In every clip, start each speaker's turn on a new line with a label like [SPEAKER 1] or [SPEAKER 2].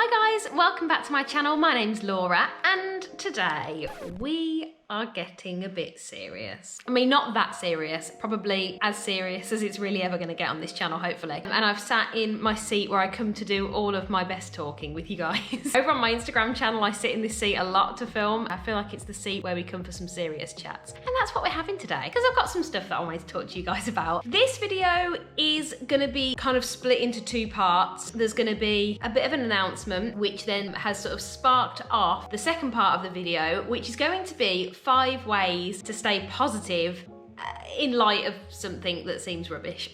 [SPEAKER 1] Hi guys, welcome back to my channel. My name's Laura and today we are getting a bit serious. I mean, not that serious, probably as serious as it's really ever going to get on this channel, hopefully. And I've sat in my seat where I come to do all of my best talking with you guys. Over on my Instagram channel, I sit in this seat a lot to film. I feel like it's the seat where we come for some serious chats. And that's what we're having today, because I've got some stuff that I wanted to talk to you guys about. This video is going to be kind of split into two parts. There's going to be a bit of an announcement, which then has sort of sparked off the second part of the video, which is going to be 5 ways to stay positive in light of something that seems rubbish.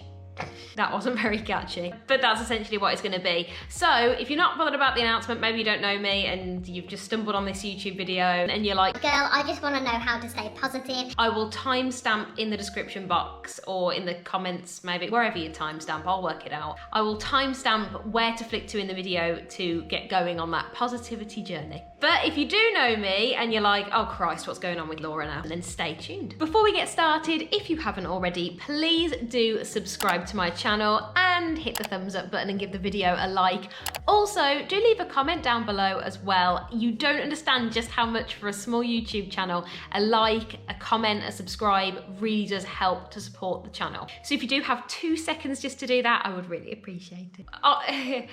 [SPEAKER 1] That wasn't very catchy, but that's essentially what it's going to be. So if you're not bothered about the announcement, maybe you don't know me and you've just stumbled on this YouTube video and you're like,
[SPEAKER 2] girl, I just want to know how to stay positive.
[SPEAKER 1] I will timestamp in the description box or in the comments, maybe wherever you timestamp, I'll work it out. I will timestamp where to flick to in the video to get going on that positivity journey. But if you do know me and you're like, oh Christ, what's going on with Laura now? Then stay tuned. Before we get started, if you haven't already, please do subscribe to my channel and hit the thumbs up button and give the video a like. Also, do leave a comment down below as well. You don't understand just how much for a small YouTube channel, a like, a comment, a subscribe really does help to support the channel. So if you do have 2 seconds just to do that, I would really appreciate it. I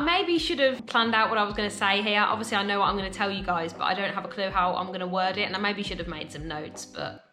[SPEAKER 1] maybe should have planned out what I was going to say here. Obviously, I know what I'm going to tell you guys, but I don't have a clue how I'm going to word it, and I maybe should have made some notes, but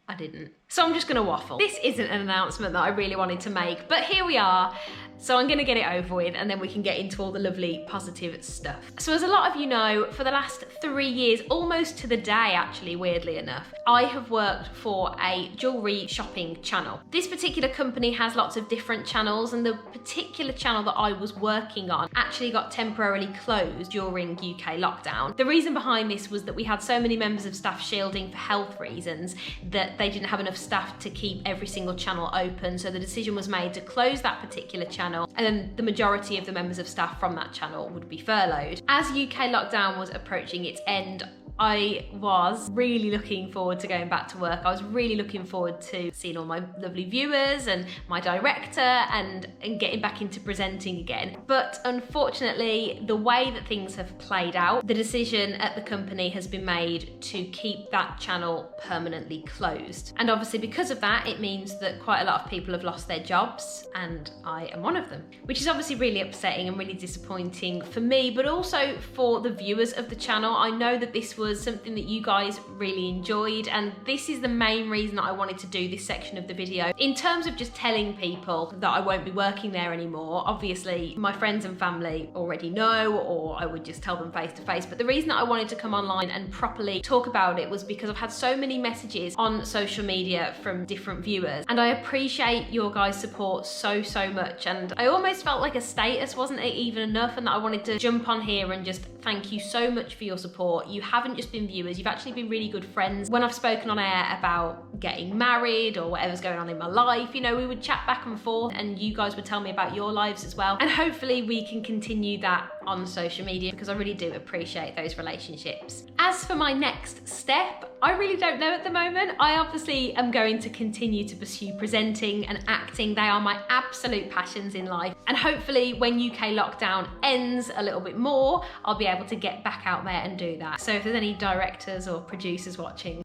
[SPEAKER 1] I didn't. So I'm just gonna waffle. This isn't an announcement that I really wanted to make, but here we are. So I'm gonna get it over with and then we can get into all the lovely positive stuff. So as a lot of you know, for the last 3 years, almost to the day actually, weirdly enough, I have worked for a jewelry shopping channel. This particular company has lots of different channels, and the particular channel that I was working on actually got temporarily closed during UK lockdown. The reason behind this was that we had so many members of staff shielding for health reasons that they didn't have enough staff to keep every single channel open, so the decision was made to close that particular channel, and then the majority of the members of staff from that channel would be furloughed. As UK lockdown was approaching its end, I was really looking forward to going back to work. I was really looking forward to seeing all my lovely viewers and my director and getting back into presenting again. But unfortunately, the way that things have played out, the decision at the company has been made to keep that channel permanently closed. And obviously because of that, it means that quite a lot of people have lost their jobs, and I am one of them, which is obviously really upsetting and really disappointing for me, but also for the viewers of the channel. I know that this was something that you guys really enjoyed, and this is the main reason that I wanted to do this section of the video. In terms of just telling people that I won't be working there anymore, obviously my friends and family already know, or I would just tell them face to face, but the reason that I wanted to come online and properly talk about it was because I've had so many messages on social media from different viewers, and I appreciate your guys' support so much, and I almost felt like a status wasn't even enough, and that I wanted to jump on here and just thank you so much for your support. You haven't just been viewers, you've actually been really good friends. When I've spoken on air about getting married or whatever's going on in my life, you know, we would chat back and forth and you guys would tell me about your lives as well. And hopefully we can continue that on social media, because I really do appreciate those relationships. As for my next step, I really don't know at the moment. I obviously am going to continue to pursue presenting and acting. They are my absolute passions in life. And hopefully when UK lockdown ends a little bit more, I'll be able to get back out there and do that. So if there's any directors or producers watching,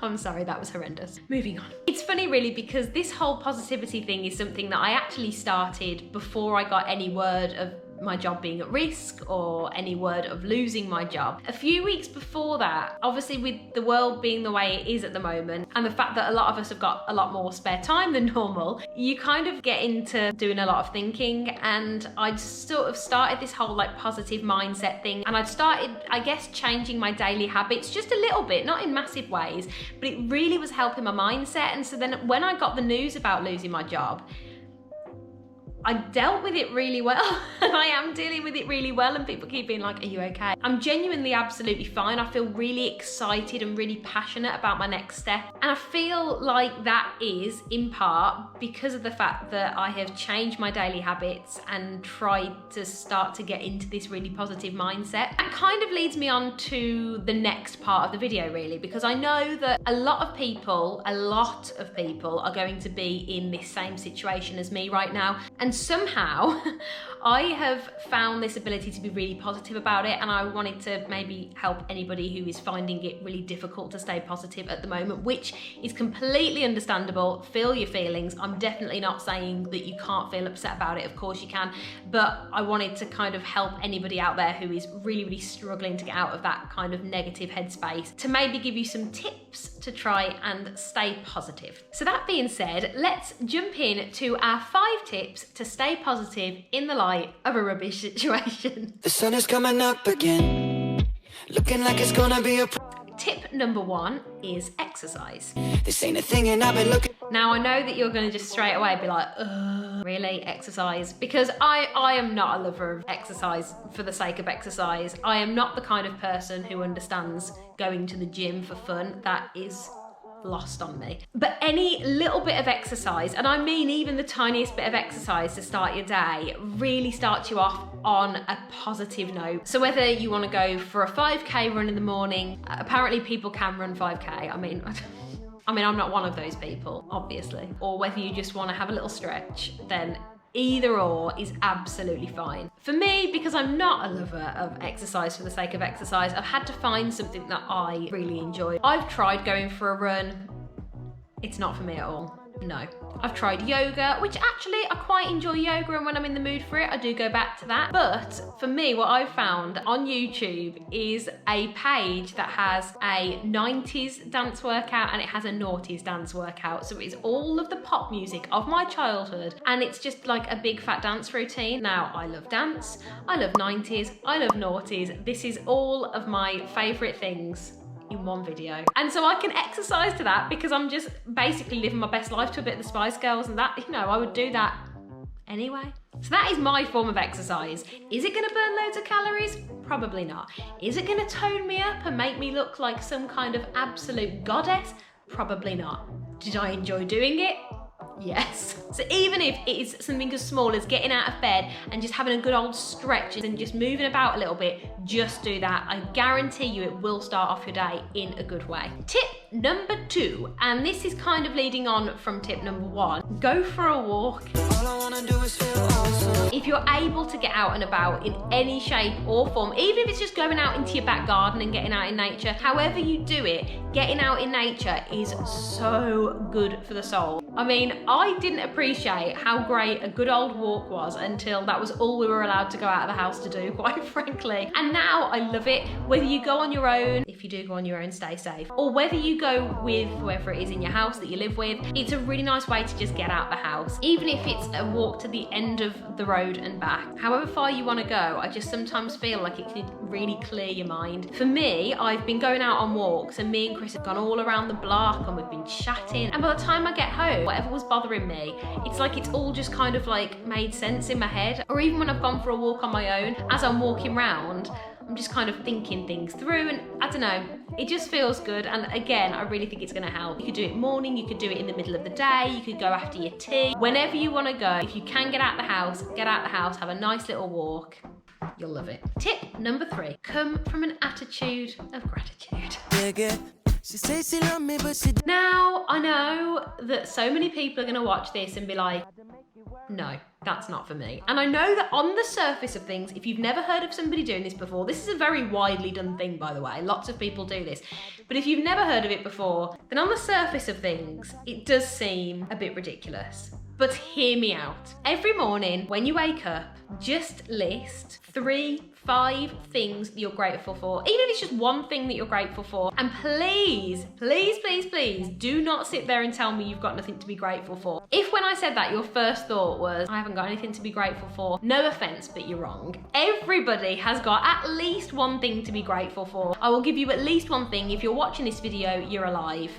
[SPEAKER 1] I'm sorry, that was horrendous. Moving on. It's funny really, because this whole positivity thing is something that I actually started before I got any word of my job being at risk or any word of losing my job. A few weeks before that, obviously with the world being the way it is at the moment, and the fact that a lot of us have got a lot more spare time than normal, you kind of get into doing a lot of thinking, and I'd sort of started this whole like positive mindset thing, and I'd started, I guess, changing my daily habits just a little bit, not in massive ways, but it really was helping my mindset. And so then when I got the news about losing my job, I dealt with it really well, and I am dealing with it really well, and people keep being like, are you okay? I'm genuinely absolutely fine. I feel really excited and really passionate about my next step, and I feel like that is in part because of the fact that I have changed my daily habits and tried to start to get into this really positive mindset. That kind of leads me on to the next part of the video really, because I know that a lot of people are going to be in this same situation as me right now, and somehow I have found this ability to be really positive about it, and I wanted to maybe help anybody who is finding it really difficult to stay positive at the moment, which is completely understandable. Feel your feelings. I'm definitely not saying that you can't feel upset about it. Of course you can, but I wanted to kind of help anybody out there who is really, really struggling to get out of that kind of negative headspace, to maybe give you some tips to try and stay positive. So that being said, let's jump in to our 5 tips to stay positive in the light of a rubbish situation.
[SPEAKER 3] The sun is coming up again, looking like it's gonna be a
[SPEAKER 1] Tip number 1 is exercise.
[SPEAKER 3] This ain't a thing and I've been looking.
[SPEAKER 1] Now I know that you're going to just straight away be like, ugh, really, exercise? Because I am not a lover of exercise for the sake of exercise. I am not the kind of person who understands going to the gym for fun. That is lost on me. But any little bit of exercise, and I mean even the tiniest bit of exercise to start your day, really starts you off on a positive note. So whether you want to go for a 5k run in the morning, apparently people can run 5k. I mean, I'm not one of those people, obviously. Or whether you just want to have a little stretch, then either or is absolutely fine. For me, because I'm not a lover of exercise for the sake of exercise, I've had to find something that I really enjoy. I've tried going for a run. It's not for me at all. No. I've tried yoga, which actually I quite enjoy yoga, and when I'm in the mood for it, I do go back to that. But for me, what I've found on YouTube is a page that has a 90s dance workout and it has a noughties dance workout. So it's all of the pop music of my childhood, and it's just like a big fat dance routine. Now, I love dance, I love 90s, I love noughties. This is all of my favourite things in one video. And so I can exercise to that because I'm just basically living my best life to a bit of the Spice Girls, and that, you know, I would do that anyway. So that is my form of exercise. Is it gonna burn loads of calories? Probably not. Is it gonna tone me up and make me look like some kind of absolute goddess? Probably not. Did I enjoy doing it? Yes. So even if it is something as small as getting out of bed and just having a good old stretch and just moving about a little bit, just do that. I guarantee you it will start off your day in a good way. Tip number 2, and this is kind of leading on from tip number 1, go for a walk.
[SPEAKER 3] All I wanna do is feel awesome.
[SPEAKER 1] If you're able to get out and about in any shape or form, even if it's just going out into your back garden and getting out in nature, however you do it, getting out in nature is so good for the soul. I mean, I didn't appreciate how great a good old walk was until that was all we were allowed to go out of the house to do, quite frankly. And now I love it. Whether you go on your own, if you do go on your own, stay safe, or whether you go with whoever it is in your house that you live with, it's a really nice way to just get out the house. Even if it's a walk to the end of the road and back, however far you want to go, I just sometimes feel like it can really clear your mind. For me, I've been going out on walks, and me and Chris have gone all around the block and we've been chatting, and by the time I get home, whatever was bothering me, it's like it's all just kind of like made sense in my head. Or even when I've gone for a walk on my own, as I'm walking round, I'm just kind of thinking things through, and I don't know, it just feels good. And again, I really think it's gonna help. You could do it morning, you could do it in the middle of the day, you could go after your tea, whenever you wanna go. If you can get out the house, get out the house, have a nice little walk. You'll love it. Tip number 3, come from an attitude of gratitude.
[SPEAKER 3] She says she love me, but she...
[SPEAKER 1] Now, I know that so many people are gonna watch this and be like, no, that's not for me. And I know that on the surface of things, if you've never heard of somebody doing this before, this is a very widely done thing, by the way. Lots of people do this. But if you've never heard of it before, then on the surface of things, it does seem a bit ridiculous. But hear me out. Every morning when you wake up, just list 3, 5 things that you're grateful for. Even if it's just one thing that you're grateful for. And please, please, please, please do not sit there and tell me you've got nothing to be grateful for. If when I said that, your first thought was, I haven't got anything to be grateful for, no offense, but you're wrong. Everybody has got at least one thing to be grateful for. I will give you at least one thing. If you're watching this video, you're alive.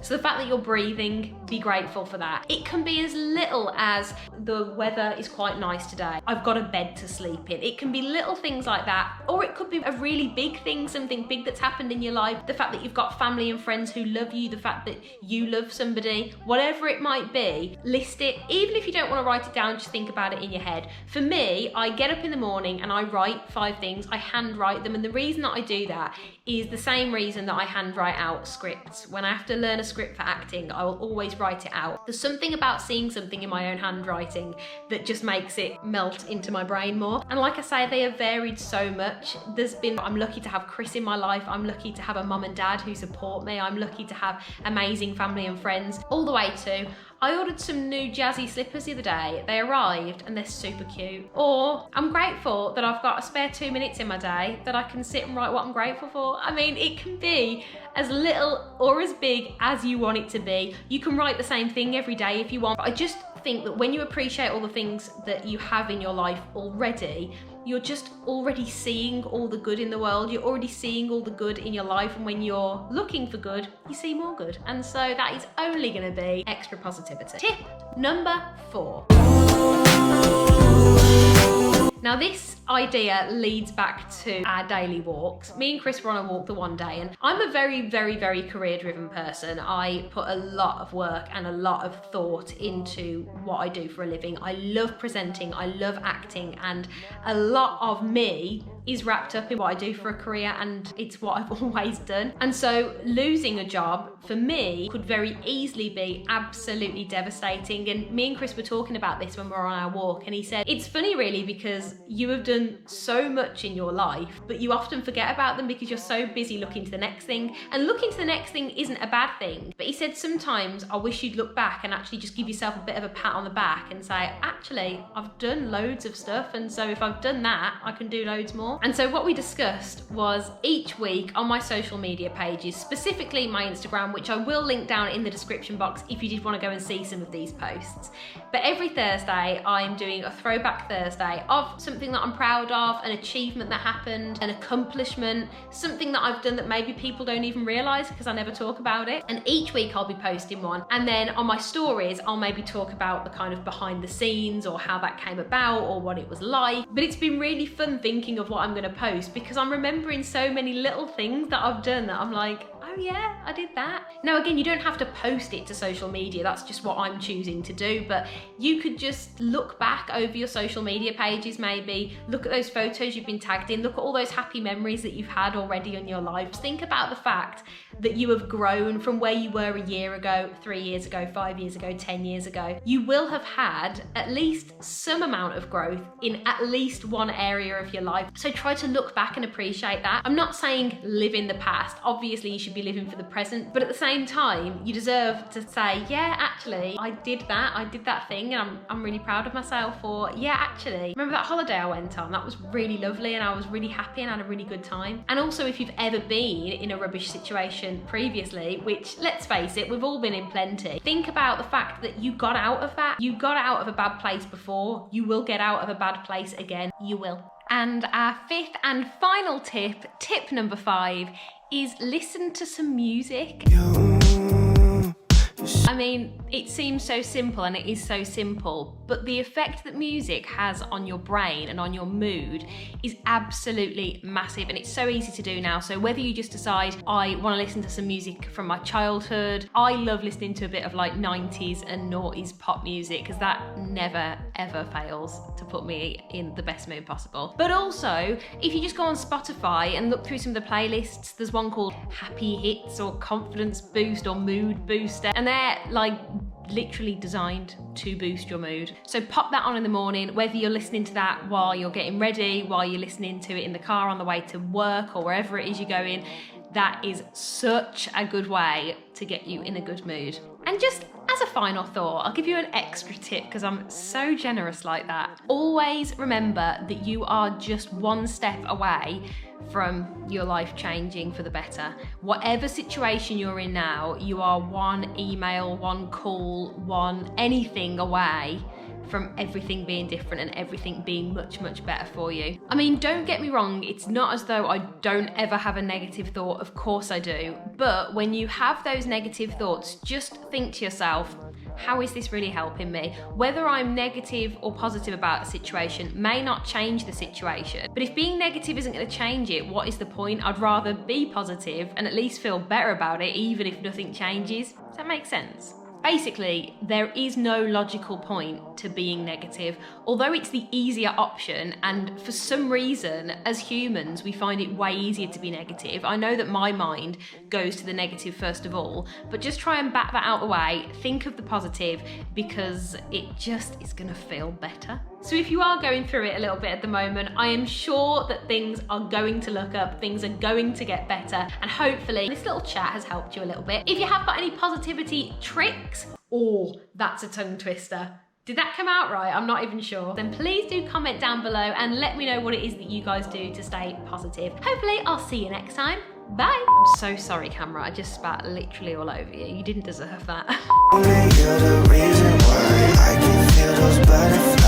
[SPEAKER 1] So the fact that you're breathing, be grateful for that. It can be as little as the weather is quite nice today. I've got a bed to sleep in. It can be little things like that. Or it could be a really big thing, something big that's happened in your life. The fact that you've got family and friends who love you, the fact that you love somebody, whatever it might be, list it. Even if you don't want to write it down, just think about it in your head. For me, I get up in the morning and I write 5 things. I handwrite them. And the reason that I do that is the same reason that I handwrite out scripts. When I have to learn a script for acting, I will always write it out. There's something about seeing something in my own handwriting that just makes it melt into my brain more. And like I say, they have varied so much. I'm lucky to have Chris in my life. I'm lucky to have a mum and dad who support me. I'm lucky to have amazing family and friends, all the way to I ordered some new jazzy slippers the other day. They arrived and they're super cute. Or I'm grateful that I've got a spare 2 minutes in my day that I can sit and write what I'm grateful for. I mean, it can be as little or as big as you want it to be. You can write the same thing every day if you want. But I just think that when you appreciate all the things that you have in your life already, you're just already seeing all the good in the world. You're already seeing all the good in your life, and when you're looking for good, you see more good. And so that is only going to be extra positivity. Tip number 4. Now this idea leads back to our daily walks. Me and Chris were on a walk the one day, and I'm a very, very, very career-driven person. I put a lot of work and a lot of thought into what I do for a living. I love presenting, I love acting, and a lot of me is wrapped up in what I do for a career, and it's what I've always done. And so losing a job for me could very easily be absolutely devastating. And me and Chris were talking about this when we were on our walk, and he said, it's funny really, because you have done so much in your life, but you often forget about them because you're so busy looking to the next thing. And looking to the next thing isn't a bad thing, but he said sometimes I wish you'd look back and actually just give yourself a bit of a pat on the back and say, actually, I've done loads of stuff, and so if I've done that, I can do loads more. And so what we discussed was each week on my social media pages, specifically my Instagram, which I will link down in the description box if you did want to go and see some of these posts. But every Thursday, I'm doing a Throwback Thursday of something that I'm proud of, an achievement that happened, an accomplishment, something that I've done that maybe people don't even realise because I never talk about it. And each week I'll be posting one. And then on my stories, I'll maybe talk about the kind of behind the scenes or how that came about or what it was like. But it's been really fun thinking of what I'm going to post, because I'm remembering so many little things that I've done that I'm like, oh yeah, I did that. Now again, you don't have to post it to social media, that's just what I'm choosing to do, but you could just look back over your social media pages, maybe look at those photos you've been tagged in, look at all those happy memories that you've had already in your life. Think about the fact that you have grown from where you were a year ago, 3 years ago, 5 years ago, 10 years ago. You will have had at least some amount of growth in at least one area of your life. So try to look back and appreciate that. I'm not saying live in the past. Obviously you should be living for the present, but at the same time, you deserve to say, yeah, actually, I did that thing, and I'm really proud of myself. Or yeah, actually, remember that holiday I went on? That was really lovely, and I was really happy and had a really good time. And also, if you've ever been in a rubbish situation previously, which let's face it, we've all been in plenty, think about the fact that you got out of that. You got out of a bad place before. You will get out of a bad place again. You will. And our 5th and final tip, tip number 5, is listen to some music. I mean, it seems so simple, and it is so simple, but the effect that music has on your brain and on your mood is absolutely massive, and it's so easy to do now. So whether you just decide, I want to listen to some music from my childhood, I love listening to a bit of like 90s and noughties pop music, because that never ever fails to put me in the best mood possible. But also, if you just go on Spotify and look through some of the playlists, there's one called Happy Hits or Confidence Boost or Mood Booster, and they're like literally designed to boost your mood. So pop that on in the morning, whether you're listening to that while you're getting ready, while you're listening to it in the car on the way to work or wherever it is you're going. That is such a good way to get you in a good mood. And just as a final thought, I'll give you an extra tip because I'm so generous like that. Always remember that you are just one step away from your life changing for the better. Whatever situation you're in now, you are one email, one call, one anything away from everything being different and everything being much, much better for you. I mean, don't get me wrong, it's not as though I don't ever have a negative thought, of course I do. But when you have those negative thoughts, just think to yourself, how is this really helping me? Whether I'm negative or positive about a situation may not change the situation. But if being negative isn't going to change it, what is the point? I'd rather be positive and at least feel better about it, even if nothing changes. Does that make sense? Basically, there is no logical point to being negative, although it's the easier option, and for some reason, as humans, we find it way easier to be negative. I know that my mind goes to the negative first of all, but just try and back that out the way, think of the positive, because it just is gonna feel better. So if you are going through it a little bit at the moment, I am sure that things are going to look up, things are going to get better, and hopefully this little chat has helped you a little bit. If you have got any positivity tricks, oh, that's a tongue twister. Did that come out right? I'm not even sure. Then please do comment down below and let me know what it is that you guys do to stay positive. Hopefully I'll see you next time. Bye. I'm so sorry, camera. I just spat literally all over you. You didn't deserve that.
[SPEAKER 3] Only you're the reason why I can feel those butterflies.